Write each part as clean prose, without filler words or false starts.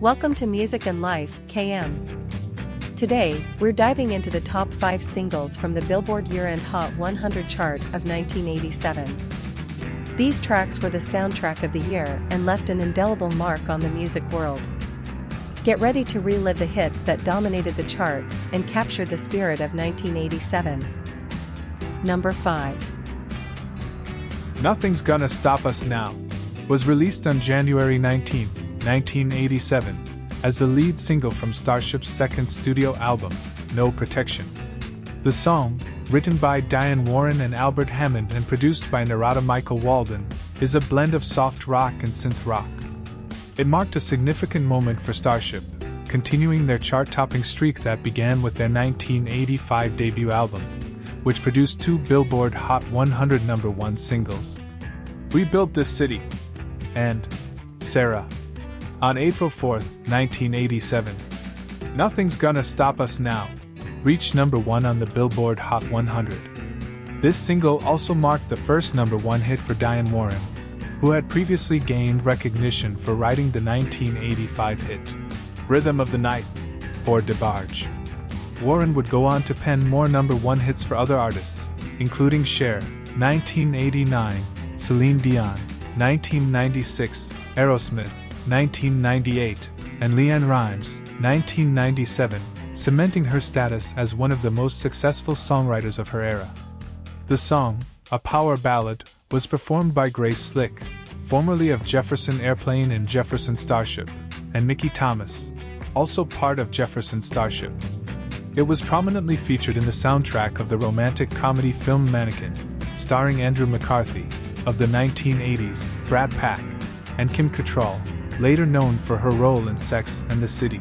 Welcome to Music and Life, KM. Today, we're diving into the top 5 singles from the Billboard Year-End Hot 100 chart of 1987. These tracks were the soundtrack of the year and left an indelible mark on the music world. Get ready to relive the hits that dominated the charts and captured the spirit of 1987. Number 5. Nothing's Gonna Stop Us Now was released on January 19, 1987, as the lead single from Starship's second studio album, No Protection. The song, written by Diane Warren and Albert Hammond and produced by Narada Michael Walden, is a blend of soft rock and synth rock. It marked a significant moment for Starship, continuing their chart-topping streak that began with their 1985 debut album, which produced 2 Billboard Hot 100 #1 singles, We Built This City and Sarah. On April 4, 1987, Nothing's Gonna Stop Us Now reached #1 on the Billboard Hot 100. This single also marked the first #1 hit for Diane Warren, who had previously gained recognition for writing the 1985 hit, Rhythm of the Night, for DeBarge. Warren would go on to pen more #1 hits for other artists, including Cher, 1989, Celine Dion, 1996, Aerosmith, 1998, and LeAnn Rimes, 1997, cementing her status as one of the most successful songwriters of her era. The song, a power ballad, was performed by Grace Slick, formerly of Jefferson Airplane and Jefferson Starship, and Mickey Thomas, also part of Jefferson Starship. It was prominently featured in the soundtrack of the romantic comedy film Mannequin, starring Andrew McCarthy, of the 1980s, Brat Pack, and Kim Cattrall, later known for her role in Sex and the City.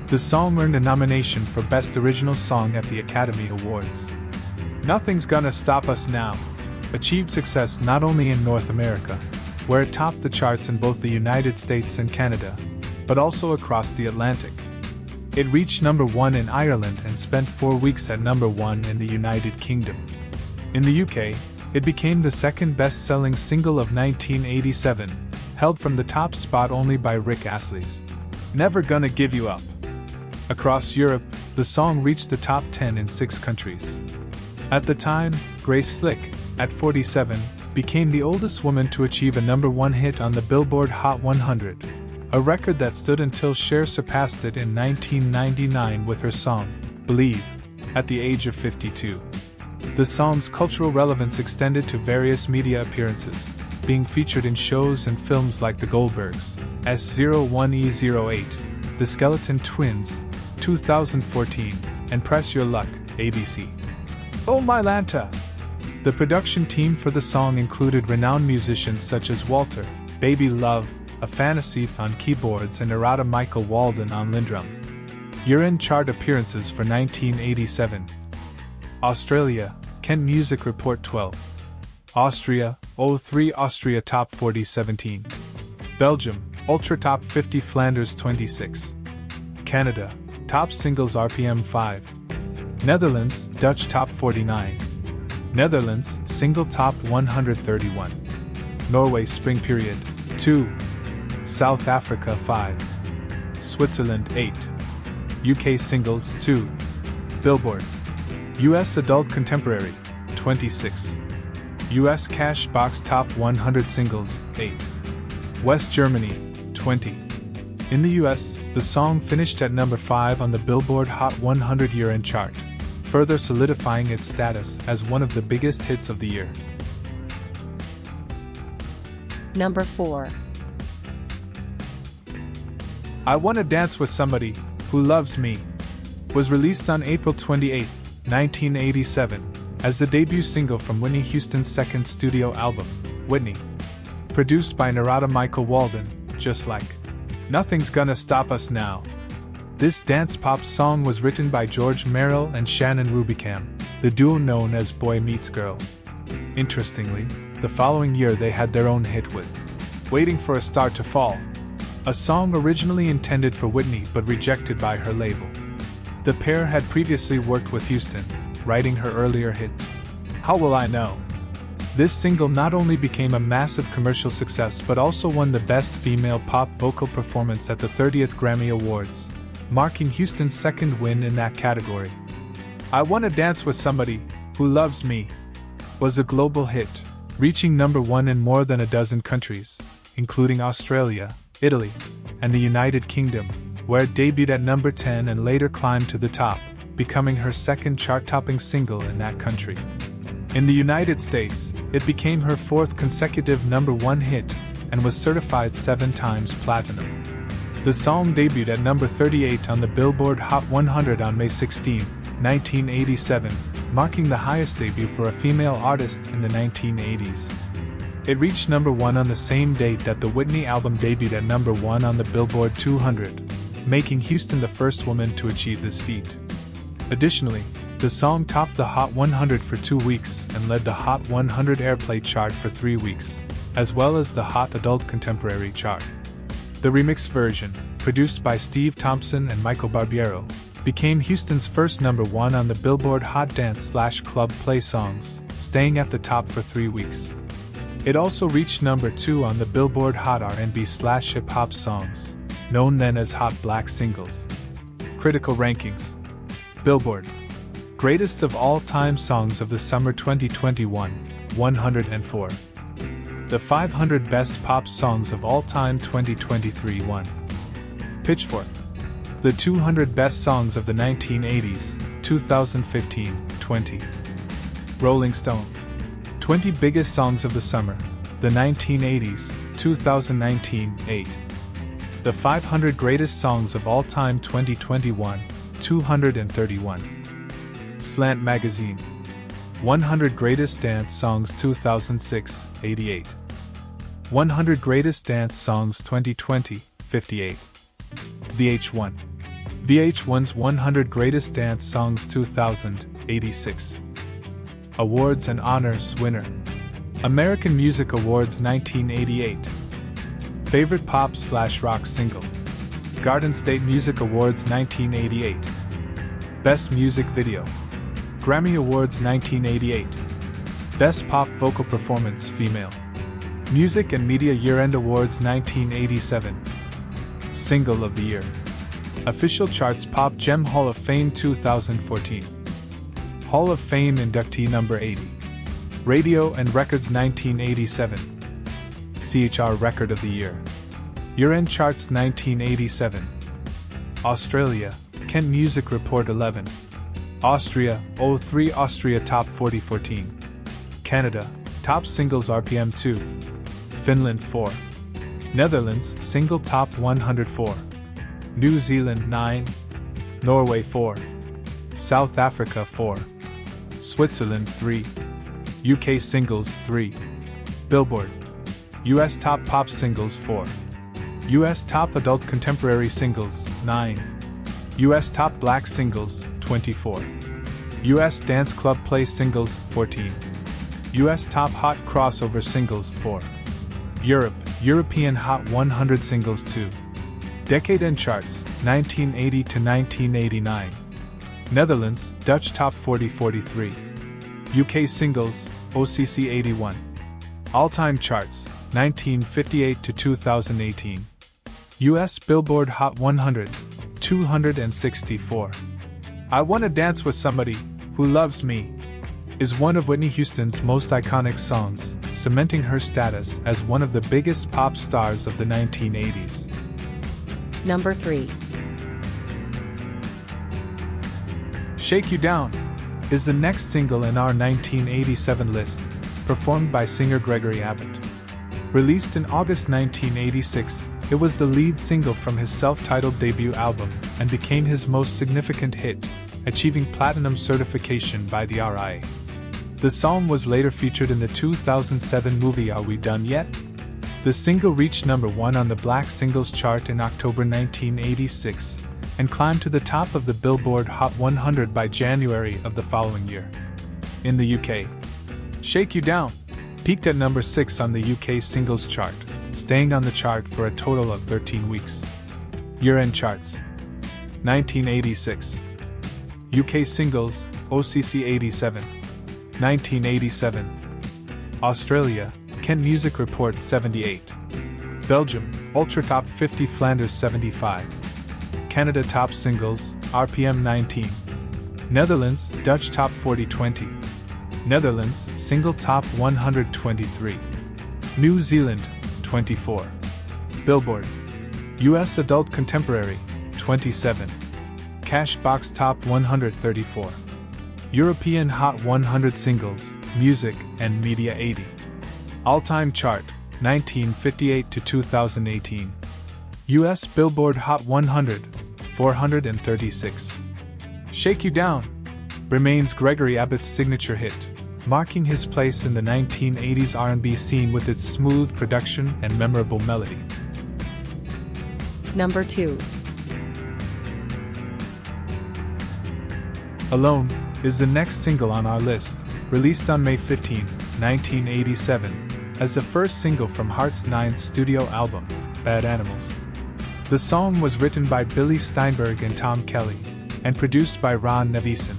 The song earned a nomination for Best Original Song at the Academy Awards. Nothing's Gonna Stop Us Now achieved success not only in North America, where it topped the charts in both the United States and Canada, but also across the Atlantic. It reached #1 in Ireland and spent 4 weeks at #1 in the United Kingdom. In the UK, it became the second best-selling single of 1987, held from the top spot only by Rick Astley's Never Gonna Give You Up. Across Europe, the song reached the top 10 in 6 countries. At the time, Grace Slick, at 47, became the oldest woman to achieve a #1 hit on the Billboard Hot 100, a record that stood until Cher surpassed it in 1999 with her song, Believe, at the age of 52. The song's cultural relevance extended to various media appearances, being featured in shows and films like The Goldbergs, S01E08, The Skeleton Twins, 2014, and Press Your Luck, ABC. Oh My Lanta! The production team for the song included renowned musicians such as Walter, Baby Love, A Fantasy on keyboards and Narada Michael Walden on Lindrum. Year-end chart appearances for 1987. Australia, Kent Music Report 12. Austria, O3 Austria Top 40 17. Belgium, Ultra Top 50 Flanders 26. Canada, Top Singles RPM 5. Netherlands, Dutch Top 49. Netherlands, Single Top 131. Norway Spring Period 2. South Africa 5. Switzerland 8. UK Singles 2. Billboard. US Adult Contemporary 26. US Cash Box Top 100 Singles 8. West Germany 20. In the US, the song finished at #5 on the Billboard Hot 100 year-end chart, further solidifying its status as one of the biggest hits of the year. Number 4. I Wanna Dance With Somebody Who Loves Me was released on April 28, 1987, as the debut single from Whitney Houston's second studio album, Whitney. Produced by Narada Michael Walden, just like Nothing's Gonna Stop Us Now. This dance pop song was written by George Merrill and Shannon Rubicam, the duo known as Boy Meets Girl. Interestingly, the following year they had their own hit with Waiting for a Star to Fall, a song originally intended for Whitney but rejected by her label. The pair had previously worked with Houston, writing her earlier hit, How Will I Know? This single not only became a massive commercial success but also won the Best Female Pop Vocal Performance at the 30th Grammy Awards, marking Houston's second win in that category. I Wanna Dance with Somebody Who Loves Me was a global hit, reaching number 1 in more than a dozen countries, including Australia, Italy, and the United Kingdom, where it debuted at number 10 and later climbed to the top, becoming her second chart-topping single in that country. In the United States, it became her fourth consecutive number 1 hit and was certified 7 times platinum. The song debuted at number 38 on the Billboard Hot 100 on May 16, 1987, marking the highest debut for a female artist in the 1980s. It reached number 1 on the same date that the Whitney album debuted at number 1 on the Billboard 200, making Houston the first woman to achieve this feat. Additionally, the song topped the Hot 100 for 2 weeks and led the Hot 100 airplay chart for 3 weeks, as well as the Hot Adult Contemporary chart. The remix version, produced by Steve Thompson and Michael Barbiero, became Houston's first number 1 on the Billboard Hot Dance/Club Play Songs, staying at the top for 3 weeks. It also reached number 2 on the Billboard Hot R&B/Hip Hop Songs, known then as Hot Black Singles. Critical rankings. Billboard Greatest of All-Time Songs of the Summer 2021, 104. The 500 Best Pop Songs of All Time 2023 1. Pitchfork The 200 Best Songs of the 1980s, 2015, 20. Rolling Stone 20 Biggest Songs of the Summer, the 1980s, 2019, 8. The 500 Greatest Songs of All Time 2021, 231. Slant Magazine 100 Greatest Dance Songs 2006, 88. 100 Greatest Dance Songs 2020, 58. VH1 VH1's 100 Greatest Dance Songs 2000, 86. Awards and Honors winner American Music Awards 1988. Favorite Pop/Rock Single Garden State Music Awards 1988. Best Music Video Grammy Awards 1988. Best Pop Vocal Performance Female Music and Media Year-End Awards 1987. Single of the Year Official Charts Pop Gem Hall of Fame 2014. Hall of Fame inductee number 80. Radio and Records 1987. CHR Record of the Year Year-End Charts 1987. Australia Kent Music Report 11. Austria 03 Austria Top 40 14. Canada Top Singles RPM 2. Finland 4. Netherlands Single Top 104. New Zealand 9. Norway 4. South Africa 4. Switzerland 3. UK Singles 3. Billboard US Top Pop Singles 4. US Top Adult Contemporary Singles 9. US Top Black Singles 24. US Dance Club Play Singles 14. US Top Hot Crossover Singles 4. Europe European Hot 100 Singles 2. Decade and Charts 1980 to 1989. Netherlands Dutch Top 40 43. UK Singles OCC 81. All-Time Charts 1958 to 2018. US Billboard Hot 100 264. I Wanna Dance with Somebody Who Loves Me is one of Whitney Houston's most iconic songs, cementing her status as one of the biggest pop stars of the 1980s. Number 3. Shake You Down is the next single in our 1987 list, performed by singer Gregory Abbott. Released in August 1986, it was the lead single from his self-titled debut album and became his most significant hit, achieving platinum certification by the RIA. The song was later featured in the 2007 movie Are We Done Yet? The single reached number 1 on the Black Singles chart in October 1986 and climbed to the top of the Billboard Hot 100 by January of the following year. In the UK, Shake You Down peaked at number 6 on the UK Singles Chart, staying on the chart for a total of 13 weeks. Year-End Charts 1986. UK Singles OCC 87. 1987. Australia, Kent Music Report 78. Belgium, Ultra Top 50 Flanders 75. Canada Top Singles, RPM 19. Netherlands, Dutch Top 40 20. Netherlands, Single Top 123. New Zealand, 24. Billboard, US Adult Contemporary, 27. Cashbox Top 134. European Hot 100 Singles, Music and Media 80. All-Time Chart, 1958 to 2018. US Billboard Hot 100, 436. Shake You Down remains Gregory Abbott's signature hit, marking his place in the 1980s R&B scene with its smooth production and memorable melody. Number 2. Alone is the next single on our list, released on May 15, 1987, as the first single from Heart's ninth studio album, Bad Animals. The song was written by Billy Steinberg and Tom Kelly, and produced by Ron Nevison.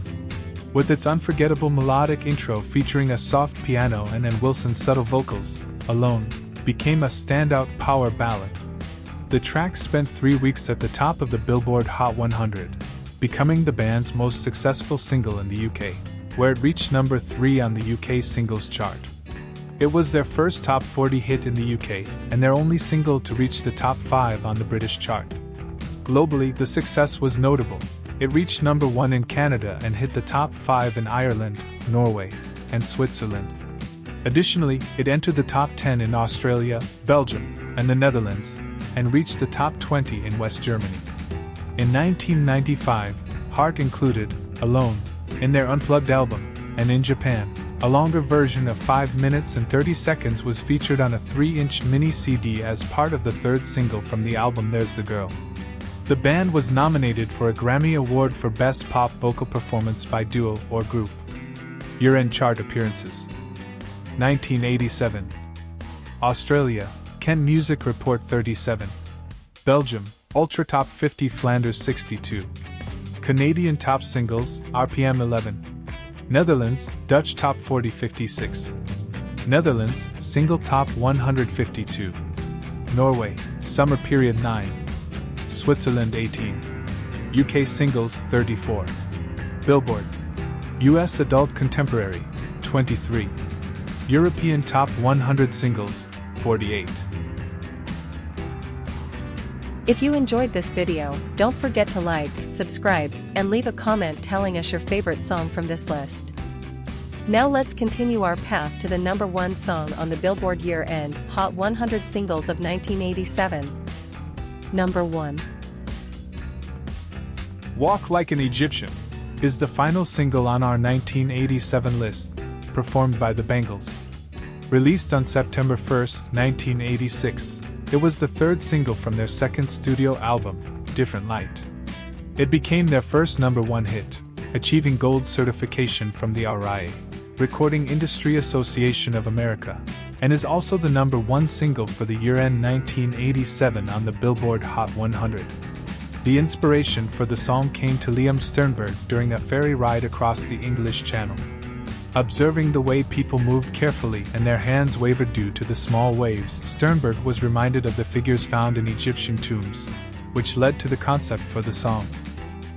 With its unforgettable melodic intro featuring a soft piano and Ann Wilson's subtle vocals, Alone became a standout power ballad. The track spent 3 weeks at the top of the Billboard Hot 100, becoming the band's most successful single in the UK, where it reached number 3 on the UK singles chart. It was their first top 40 hit in the UK, and their only single to reach the top 5 on the British chart. Globally, the success was notable. It reached number 1 in Canada and hit the top 5 in Ireland, Norway, and Switzerland. Additionally, it entered the top 10 in Australia, Belgium, and the Netherlands, and reached the top 20 in West Germany. In 1995, Heart included Alone in their Unplugged album, and in Japan, a longer version of 5 minutes and 30 seconds was featured on a 3-inch mini CD as part of the third single from the album There's the Girl. The band was nominated for a Grammy Award for Best Pop Vocal Performance by Duo or Group. Year-end chart appearances. 1987. Australia, Kent Music Report 37. Belgium, Ultra Top 50 Flanders 62. Canadian Top Singles, RPM 11. Netherlands, Dutch Top 40 56. Netherlands, Single Top 152. Norway, Summer Period 9. Switzerland 18. UK Singles 34. Billboard, US Adult Contemporary 23. European Top 100 Singles 48. If you enjoyed this video, don't forget to like, subscribe, and leave a comment telling us your favorite song from this list. Now let's continue our path to the number 1 song on the Billboard Year-End Hot 100 Singles of 1987. Number 1. Walk Like an Egyptian is the final single on our 1987 list, performed by the Bangles. Released on September 1, 1986, it was the third single from their second studio album, Different Light. It became their first number 1 hit, achieving gold certification from the RIA, Recording Industry Association of America, and is also the number 1 single for the year-end 1987 on the Billboard Hot 100. The inspiration for the song came to Liam Sternberg during a ferry ride across the English Channel. Observing the way people moved carefully and their hands wavered due to the small waves, Sternberg was reminded of the figures found in Egyptian tombs, which led to the concept for the song.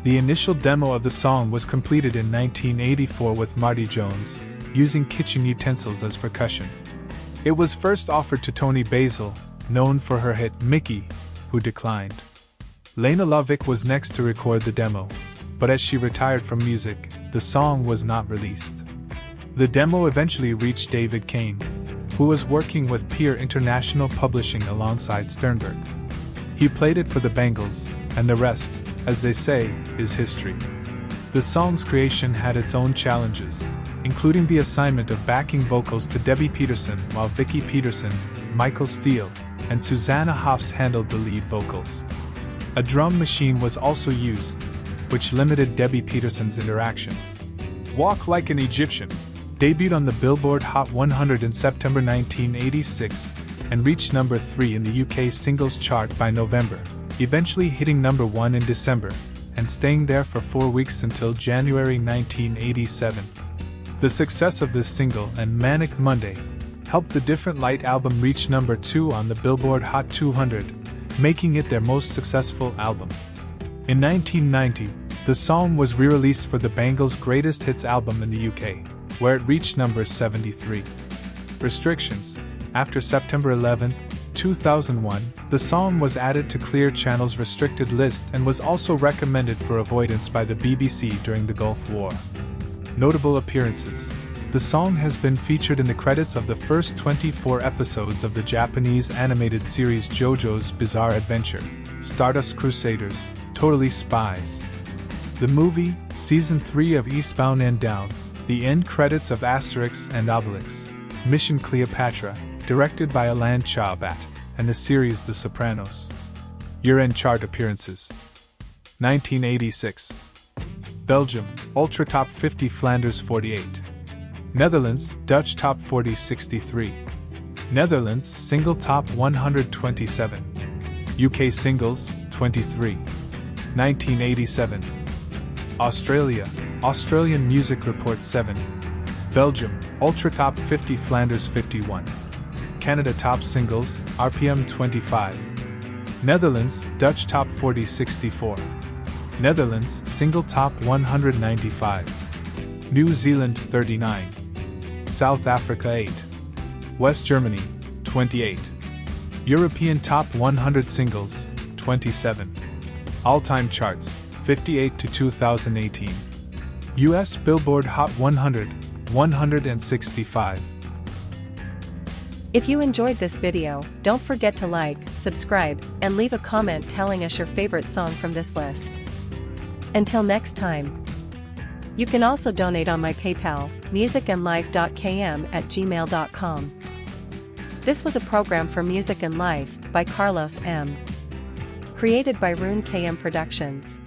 The initial demo of the song was completed in 1984 with Marty Jones, using kitchen utensils as percussion. It was first offered to Toni Basil, known for her hit Mickey, who declined. Lena Lovick was next to record the demo, but as she retired from music, the song was not released. The demo eventually reached David Kane, who was working with Peer International Publishing alongside Sternberg. He played it for the Bangles, and the rest, as they say, is history. The song's creation had its own challenges, including the assignment of backing vocals to Debbie Peterson while Vicki Peterson, Michael Steele, and Susanna Hoffs handled the lead vocals. A drum machine was also used, which limited Debbie Peterson's interaction. Walk Like an Egyptian debuted on the Billboard Hot 100 in September 1986 and reached number 3 in the UK singles chart by November, eventually hitting number 1 in December and staying there for 4 weeks until January 1987. The success of this single and Manic Monday helped the Different Light album reach number 2 on the Billboard Hot 200, making it their most successful album. In 1990, the song was re-released for the Bangles' Greatest Hits album in the UK, where it reached number 73. Restrictions. After September 11, 2001, the song was added to Clear Channel's restricted list and was also recommended for avoidance by the BBC during the Gulf War. Notable appearances. The song has been featured in the credits of the first 24 episodes of the Japanese animated series JoJo's Bizarre Adventure, Stardust Crusaders, Totally Spies, the movie, Season 3 of Eastbound and Down, the end credits of Asterix and Obelix, Mission Cleopatra, directed by Alan Chaubat, and the series The Sopranos. Year-end chart appearances. 1986. Belgium, Ultra Top 50 Flanders 48. Netherlands, Dutch Top 40 63. Netherlands, Single Top 127. UK Singles, 23. 1987. Australia, Australian Music Report 7. Belgium, Ultra Top 50 Flanders 51. Canada Top Singles, RPM 25. Netherlands, Dutch Top 40 64. Netherlands, Single Top 195. New Zealand 39. South Africa 8. West Germany 28. European Top 100 Singles 27. All-time charts 58 to 2018. US Billboard Hot 100 165. If you enjoyed this video, don't forget to like, subscribe, and leave a comment telling us your favorite song from this list. Until next time. You can also donate on my PayPal, musicandlife.km@gmail.com. This was a program for Music and Life by Karlos M. Created by Rune KM Productions.